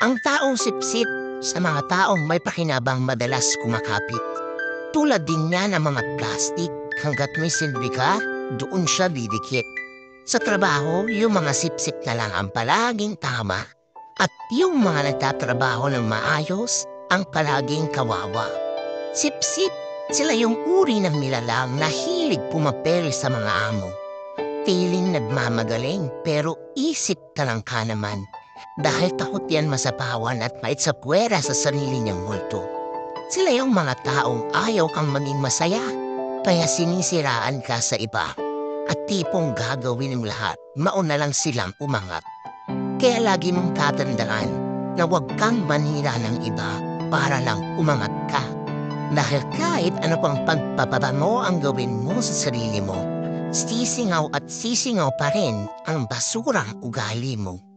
Ang taong sipsip sa mga taong may pakinabang madalas kumakapit. Tulad din niya ng mga plastik, hanggat may silbi ka, doon siya didikit. Sa trabaho, yung mga sipsip na lang ang palaging tama. At yung mga nagtatrabaho ng maayos, ang palaging kawawa. Sipsip, sila yung uri ng nilalang na hilig pumapel sa mga amo. Feeling nagmamagaling pero isip talangka naman. Dahil takot yan masapawan at maitsapwera sa sarili niyang multo. Sila yung mga taong ayaw kang maging masaya, kaya sinisiraan ka sa iba. At tipong gagawin ng lahat, mauna lang silang umangat. Kaya lagi mong tatandaan na huwag kang manira ng iba para lang umangat ka. Dahil kahit ano pang pagpapaba mo ang gawin mo sa sarili mo, sisingaw at sisingaw pa rin ang basurang ugali mo.